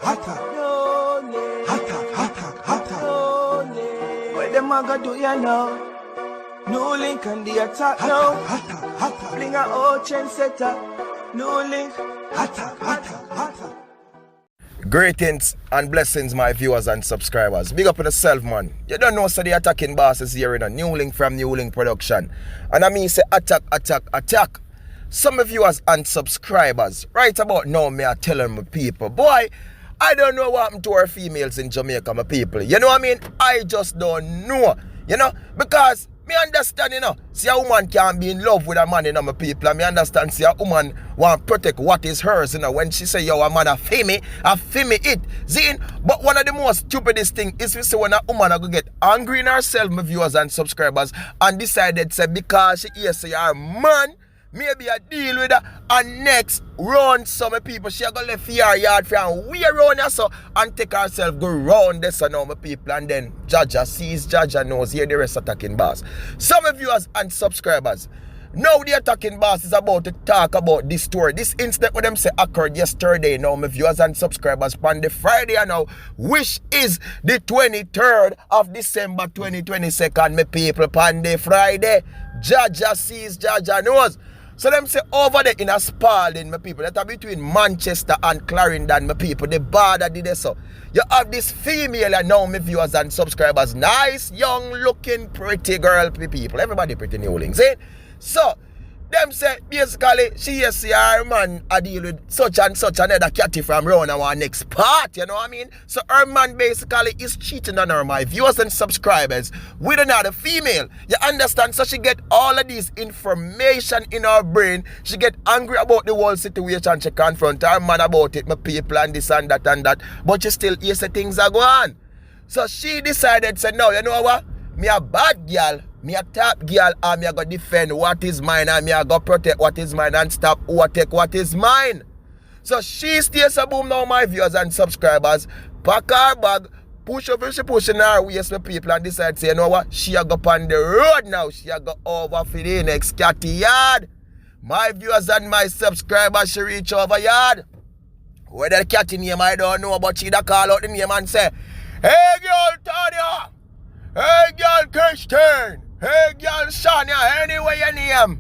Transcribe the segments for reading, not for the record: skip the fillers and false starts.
What them a go do ya now? NEWLINK and the attack now. Bring a old trendsetter. NEWLINK. Greetings and blessings, my viewers and subscribers. Big up on yourself, man. You don't know, so the attacking boss is here in a NEWLINK from NEWLINK Production. And I mean, say attack. Some viewers and subscribers, right about now, me are telling my people, boy, I don't know what happened to our females in Jamaica, my people. You know what I mean? I just don't know, you know, because me understand, you know, see a woman can't be in love with a man, you know, my people. And me understand, see a woman want to protect what is hers, you know, when she say, yo, a man a femi it. Zine, but one of the most stupidest thing is we say when a woman a go get angry in herself, my viewers and subscribers, and decided, say, because she hears say her man, maybe I deal with her, and next round some people she go left her yard for and we around her so and take herself go round this and all my people, and then Jaja sees, Jaja knows, here the rest attacking boss. Some viewers and subscribers, now the attacking boss is about to talk about this story. This incident with them say occurred yesterday. Now my viewers and subscribers on the Friday and now, which is the 23rd of December 2022, my people, on the Friday. Jaja sees, Jaja knows. So them say over there in a Spalding, my people, that are between Manchester and Clarendon, my people, the border did this so. You have this female and now my viewers and subscribers, nice, young looking, pretty girl, people. Everybody pretty NEWLINK, see? So, them say, basically, she is her man a deal with such and such another catty from round our next part, you know what I mean? So her man basically is cheating on her, my viewers and subscribers, with another female. You understand? So she get all of this information in her brain. She get angry about the whole situation. She confront her man about it, my people, and this and that. But she still hears the things are going on. So she decided, say, no, you know what? Me a bad girl. Me a top girl, and me a go defend what is mine, and me a go protect what is mine and stop who take what is mine. So she stays a boom now, my viewers and subscribers. Pack her bag, push over, she pushing her waist my people, and decide say, you know what? She a go on the road now. She a go over for the next catty yard. My viewers and my subscribers, she reach over yard. Whether the catty name I don't know, but she da call out the name and say, hey girl Tanya, hey girl Christian, hey girl Shania, anyway you name.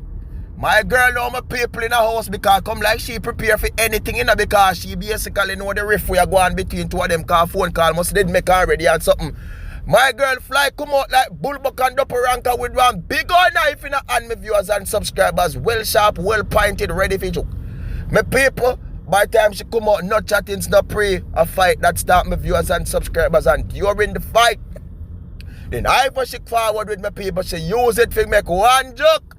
My girl know my people in the house because come like she prepare for anything in her because she basically know the riff we are going between two of them cause phone call must did make already and something. My girl fly come out like bullbuck and double ranker with one big old knife in her hand, my viewers and subscribers. Well sharp, well pointed, ready for joke. My people, by the time she come out, no chattings, no pray, a fight that start my viewers and subscribers, and during the fight, then I push it forward with my people, she use it to make one joke.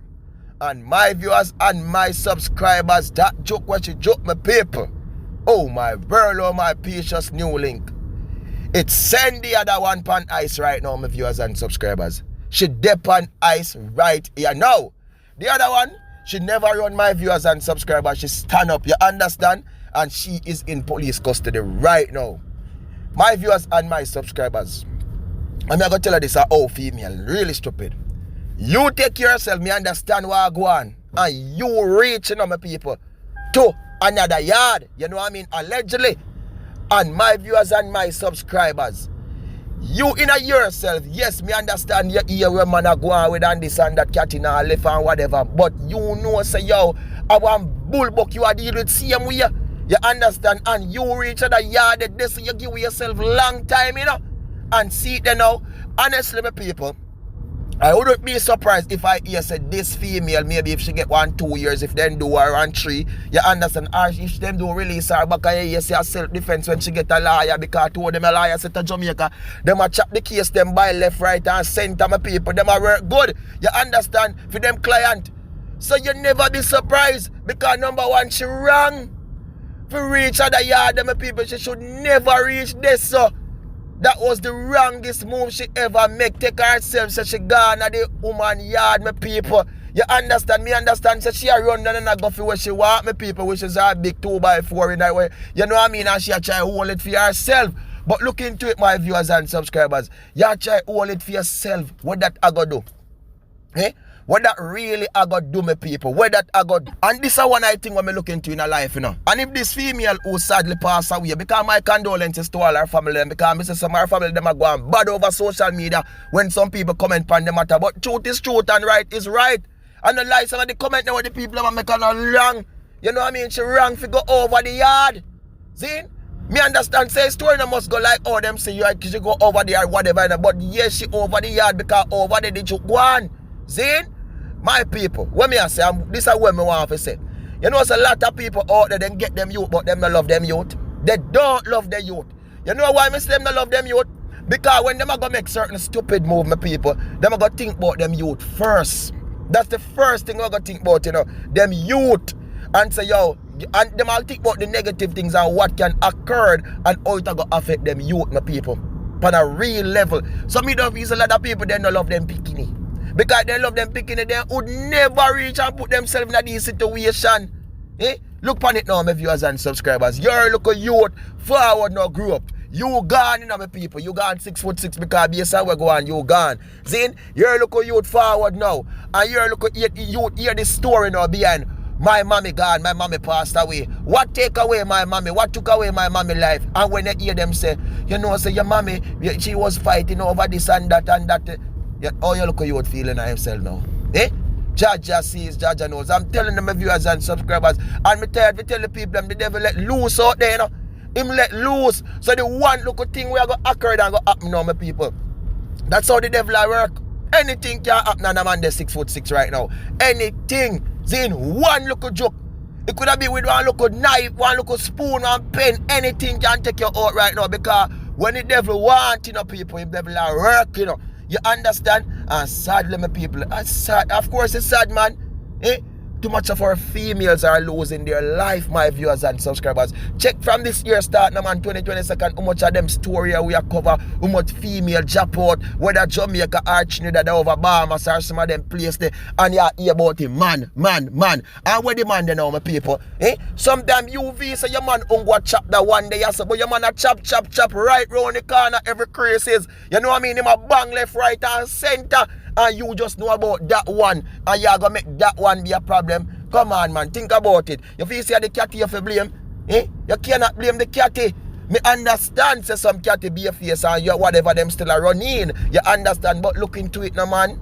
And my viewers and my subscribers, that joke when she joke my people. Oh my world, oh my precious NEWLINK. It's send the other one pan ice right now, my viewers and subscribers. She dip on ice right here now. The other one, she never run my viewers and subscribers. She stand up, you understand? And she is in police custody right now. My viewers and my subscribers, I'm going to tell you this, oh female, really stupid. You take care of yourself, me understand what I go on. And you reach, you know, my people, to another yard, you know what I mean, allegedly. And my viewers and my subscribers, you in a yourself, yes, me understand you hear where man are going with and this and that cat in a left and whatever. But you know, say, yo, I want bullbuck, you are dealing with same way. You understand? And you reach the yard, this you give yourself long time, you know. And see it now, honestly, my people, I wouldn't be surprised if I hear say this female, maybe if she get 1-2 years, if them do her on 3, you understand, or if them do release her back and you see her self-defense when she get a lawyer, because two of them a lawyer set to Jamaica, them a chop the case, them by left, right and center, my people, them a work good, you understand, for them client. So you never be surprised, because number one, she wrong. For reach other yard, my people, she should never reach this, so. That was the wrongest move she ever make. Take herself, so she gone at the woman yard, my people. You understand? Me understand? So she a run down and a go for where she want, my people, which is a big 2x4 in that way. You know what I mean? And she a try to hold it for herself. But look into it, my viewers and subscribers. You try to hold it for yourself. What that I go do? Eh? What that really I got do, my people. What that I got. And this is one I think when me look into in a life, you know. And if this female who sadly passed away, because my condolences to all her family, because me say some of her family them are going bad over social media when some people comment on the matter. But truth is truth and right is right. And the lies of the comment now the people are making her wrong. You know what I mean? She wrong to go over the yard. See? Me understand, say story no must go like all them say you she go over the yard, whatever. But yes, she over the yard because over the did you go on. See? My people, when me I say, this is what me want to say. You know, there's a lot of people out there, them get them youth, but them don't love them youth. They don't love the youth. You know why me say them don't love them youth? Because when them are going to make certain stupid move, my people, them are going to think about them youth first. That's the first thing I'm going to think about, you know, them youth. And say, yo, and them all think about the negative things and what can occur and how it going to affect them youth, my people, on a real level. So me don't feel a lot of people, they don't love them bikini. Because they love them bikini, they would never reach and put themselves in this situation. Look on it now, my viewers and subscribers. You're look a youth forward now grew up. You gone, you know, my people. You gone 6'6" because based on where go on, you gone. See, you're look a youth forward now. And you're look a youth hear this story now behind. My mommy gone, my mommy passed away. What take away my mommy? What took away my mommy life? And when they hear them say, you know, say your mommy, she was fighting over this and that and that. Oh, you look how you would feel in himself now. Jaja sees, Jaja knows. I'm telling them, my viewers and subscribers. And me tired to tell the people, the devil let loose out there, you know. Him let loose. So the one look thing we are going to occur and go happen now, my people. That's how the devil work. Anything can happen and I'm on the 6'6" right now. Anything. Zin, one little joke. It could have been with one little knife, one little spoon, one pen. Anything can take you out right now. Because when the devil wants, you know, people, the devil are work, you know. You understand? And sadly, my people, it's sad. Of course, it's sad, man. Too much of our females are losing their life, my viewers and subscribers. Check from this year start, now, man, 2022, how much of them story we are cover, how much female drop out, whether Jamaica or Trinidad over Bahamas or some of them place there, and you hear about him, man. And where the man there now, my people? Sometimes you say your man go chop that one day, but your man a chop right round the corner every crisis. You know what I mean? Him a bang left, right, and center. And you just know about that one, and you're going to make that one be a problem. Come on, man, think about it. If you see the catty you blame, you cannot blame the catty. Me understand, say some catty be a face and you whatever them still are running. You understand, but look into it now, man.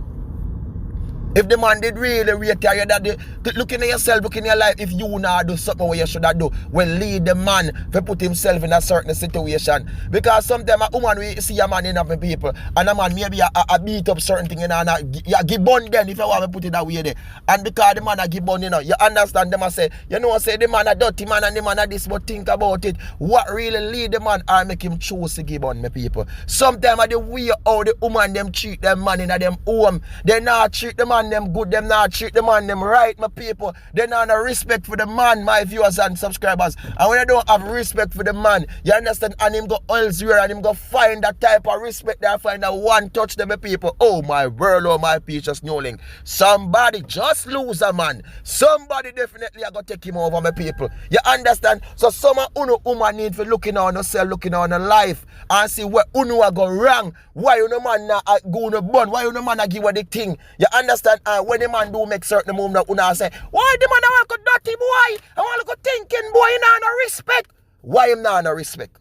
If the man did really rate you, that looking at yourself, looking at your life, if you not do something what you should do, well, lead the man to put himself in a certain situation. Because sometimes a woman we see a man in other people, and a man maybe a beat up certain thing, and you give bun then if you want to put it that way there. And because the man a give bun, you know, you understand them and say, you know, say the man a dirty man and the man a this, but think about it. What really lead the man or make him choose to give bun, my people? Sometimes the way how the woman them treat them man in them home, they not treat the man them good, them not treat the man them right, my people. They not have respect for the man, my viewers and subscribers. And when you don't have respect for the man, you understand, and him go elsewhere and him go find that type of respect there, find that one touch them, my people. Oh my world, oh my peaches, NEWLINK. Somebody just lose a man. Somebody definitely are gonna take him over, my people. You understand? So some of woman need for looking on yourself, looking on your life, and see where are go wrong. Why you no man not go no bun? Why you no man not give her the thing? You understand? And when the man do make certain move, now say, why the man I want to dirty boy? I want to thinking boy, you know, no respect. Why him not no respect?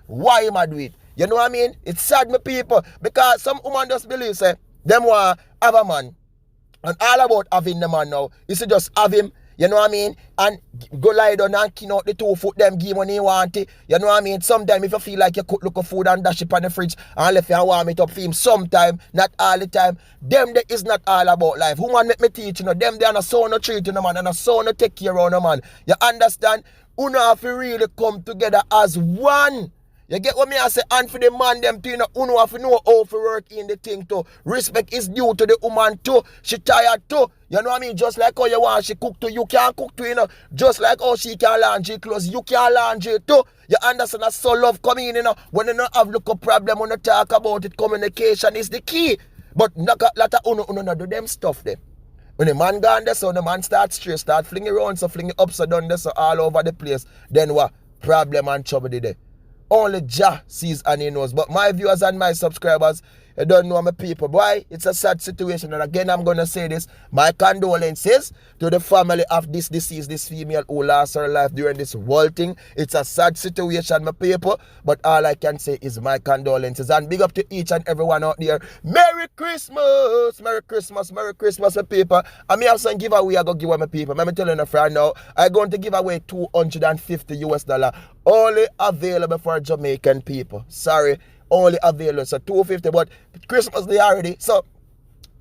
Why him I do it? You know what I mean? It's sad, my people, because some woman just believe say them want have a man, and all about having the man now is to just have him. You know what I mean? And go lie down and kin out the 2 foot them, give money you want it. You know what I mean? Sometimes if you feel like you cook look of food and dash it on the fridge and left you warm it up for him, sometime, not all the time. Them that is not all about life. Woman make me teach, you know, them they are not so no treat you know, man, and not so no take care of no man. You understand? You know have to really come together as one. You get what me I say? And for the man them too, you know have to know how to work in the thing too. Respect is due to the woman too. She tired too. You know what I mean? Just like how you want she cook too, you can cook too, you know. Just like how she can laundry clothes, you can laundry too. You understand? That's so love coming in, you know. When you don't have look a problem, when you talk about it, communication is the key. But not a lot of uno do them stuff there. When the man gone there, so the man starts straight, start flinging around, so flinging upside down there, so all over the place. Then what? Problem and trouble there. Only Jah sees and he knows. But my viewers and my subscribers, You don't know my people. Boy, it's a sad situation. And again, I'm going to say this. My condolences to the family of this deceased, this female who lost her life during this whole thing. It's a sad situation, my people. But all I can say is my condolences. And big up to each and everyone out there. Merry Christmas! Merry Christmas, Merry Christmas, my people. And me have some giveaway I go give away my people. Let me tell you right now, I'm going to give away $250 only available for Jamaican people. Sorry, only available. So $250, but Christmas Day already. So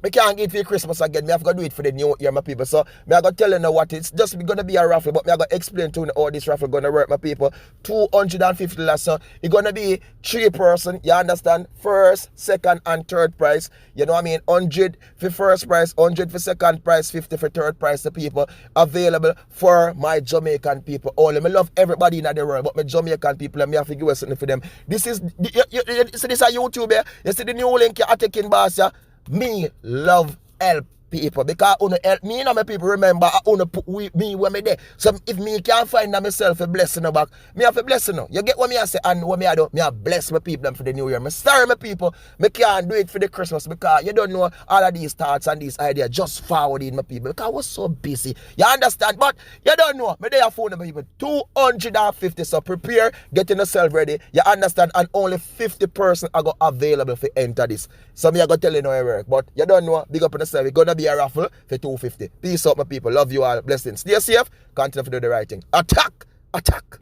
I can't get it for Christmas again. I have to do it for the new year, my people. So I have to tell you now what it's just going to be a raffle, but I have to explain to you how this raffle going to work, my people. $250. So it's going to be 3 person. You understand? First, second, and third prize. You know what I mean? 100 for first prize, 100 for second prize, 50 for third prize. The people available for my Jamaican people only. I love everybody in the world, but my Jamaican people, I have to give something for them. This is this is a YouTube. You see the NEWLINK you're taking, boss. Yeah? Me love help people because I want to help me and my people. Remember, I want to put me where me there. So if me can't find myself a blessing back, me have a blessing now. You get what me I say? And what me I do? Me I bless my people for the new year. Me sorry my people, me can't do it for the Christmas because you don't know all of these thoughts and these ideas just forwarding my people because I was so busy. You understand? But you don't know. Me there phone my people 250. So prepare, getting yourself ready. You understand? And only 50 person are available for enter this. So me I go tell you now it work. But you don't know. Big up on yourself. We're gonna be a raffle for $250. Peace out, my people. Love you all. Blessings. Stay safe. Continue to do the right thing. Attack! Attack!